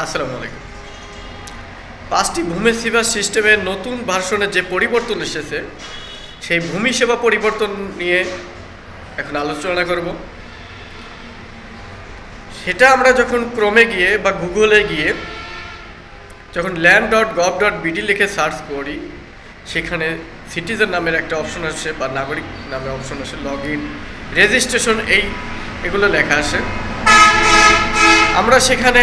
আসসালামু আলাইকুম। 5টি ভূমি সেবা সিস্টেমের নতুন ভার্সনে যে পরিবর্তন এসেছে সেই ভূমি সেবা পরিবর্তন নিয়ে এখন আলোচনা করব। সেটা আমরা যখন ক্রমে গিয়ে বা গুগলে গিয়ে যখন land.gov.bd লিখে সার্চ করি, সেখানে সিটিজেন নামের একটা অপশন আসে বা নাগরিক নামে অপশন আসে, লগ ইন, রেজিস্ট্রেশন, এগুলো লেখা আসে। আমরা সেখানে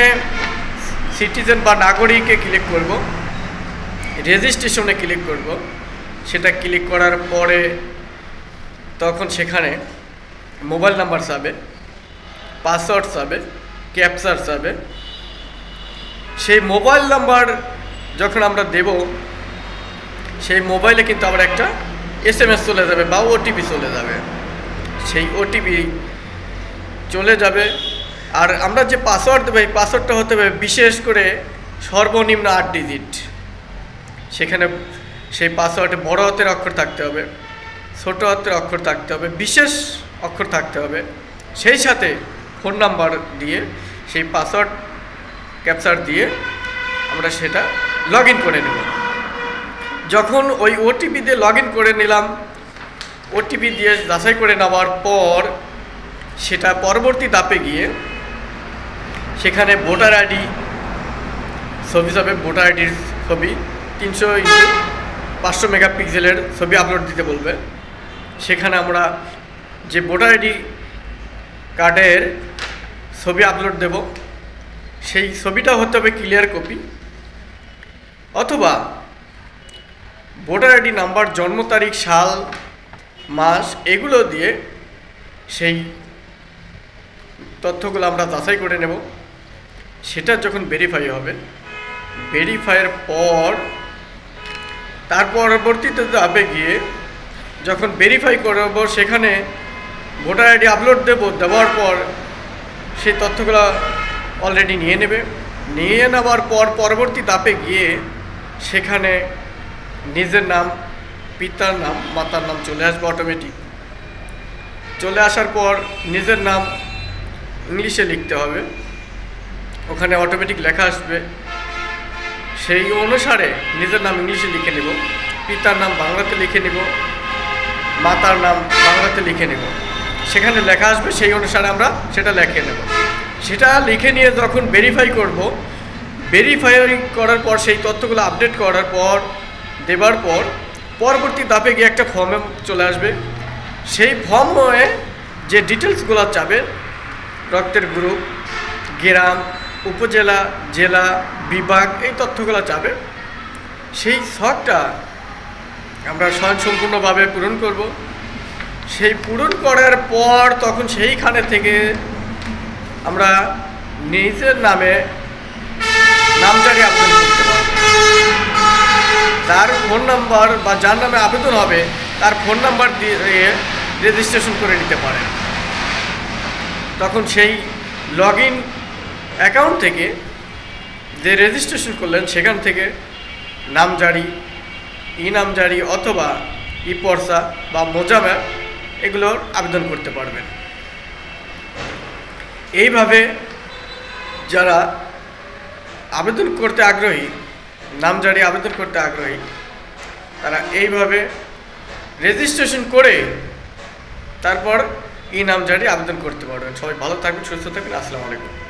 সিটিজেন বা নাগরিকে ক্লিক করব, রেজিস্ট্রেশনে ক্লিক করব। সেটা ক্লিক করার পরে তখন সেখানে মোবাইল নাম্বার চাবে, পাসওয়ার্ড চাবে, ক্যাপচার চাবে। সেই মোবাইল নাম্বার যখন আমরা দেব, সেই মোবাইলে কিন্তু আবার একটা SMS চলে যাবে বা ওটিপি চলে যাবে। সেই ওটিপি চলে যাবে। আর আমরা যে পাসওয়ার্ড দেবো, এই পাসওয়ার্ডটা হতে হবে বিশেষ করে সর্বনিম্ন 8 ডিজিট। সেখানে সেই পাসওয়ার্ডে বড় হাতের অক্ষর থাকতে হবে, ছোট হাতের অক্ষর থাকতে হবে, বিশেষ অক্ষর থাকতে হবে। সেই সাথে ফোন নাম্বার দিয়ে সেই পাসওয়ার্ড ক্যাপচার দিয়ে আমরা সেটা লগ ইন করে নেব। যখন ওই ওটিপি দিয়ে লগ ইন করে নিলাম, ওটিপি দিয়ে যাচাই করে নেওয়ার পর সেটা পরবর্তী ধাপে গিয়ে সেখানে ভোটার আইডি ছবি যাবে। ভোটার আইডির ছবি 300x500 মেগাপিক্সেলের ছবি আপলোড দিতে বলবে। সেখানে আমরা যে ভোটার আইডি কার্ডের ছবি আপলোড দেব, সেই ছবিটা হতে হবে ক্লিয়ার কপি, অথবা ভোটার আইডি নাম্বার, জন্ম তারিখ, সাল, মাস এগুলো দিয়ে সেই তথ্যগুলো আমরা যাচাই করে নেব। সেটা যখন ভেরিফাই হবে, ভেরিফাইয়ের পর তার পরবর্তীতে ধাপে গিয়ে যখন ভেরিফাই করব, সেখানে ভোটার আইডি আপলোড দেব। দেওয়ার পর সেই তথ্যগুলো অলরেডি নিয়ে নেবে। নিয়ে নেওয়ার পর পরবর্তী ধাপে গিয়ে সেখানে নিজের নাম, পিতার নাম, মাতার নাম চলে আসবে অটোমেটিক। চলে আসার পর নিজের নাম ইংলিশে লিখতে হবে, ওখানে অটোমেটিক লেখা আসবে। সেই অনুসারে নিজের নাম ইংলিশে লিখে নেব, পিতার নাম বাংলাতে লিখে নেব, মাতার নাম বাংলাতে লিখে নেব। সেখানে লেখা আসবে, সেই অনুসারে আমরা সেটা লিখে নেব। সেটা লিখে নিয়ে যখন ভেরিফাই করব, ভেরিফাই করার পর সেই তথ্যগুলো আপডেট করার পর দেবার পর পরবর্তী ধাপে গিয়ে একটা ফর্মে চলে আসবে। সেই ফর্মে যে ডিটেলসগুলো চাবে, রক্তের গ্রুপ, গ্রাম, উপজেলা, জেলা, বিভাগ, এই তথ্যগুলো চাবে। সেই ছকটা আমরা স্বয়ংসম্পূর্ণভাবে পূরণ করব। সেই পূরণ করার পর তখন সেইখানে থেকে আমরা নিজের নামে নামজারি আবেদন করতে পারব। তার ফোন নাম্বার বা যার নামে আবেদন হবে তার ফোন নাম্বার দিয়ে রেজিস্ট্রেশন করে নিতে পারেন। তখন সেই লগ ইন অ্যাকাউন্ট থেকে যে রেজিস্ট্রেশন করলেন, সেখান থেকে নামজারি, ই নামজারি অথবা ই পর্চা বা মোজামা এগুলোর আবেদন করতে পারবেন। এইভাবে যারা আবেদন করতে আগ্রহী, নামজারি আবেদন করতে আগ্রহী, তারা এইভাবে রেজিস্ট্রেশন করে তারপর ই নামজারি আবেদন করতে পারবেন। সবাই ভালো থাকবেন, সুস্থ থাকবেন। আসসালামু আলাইকুম।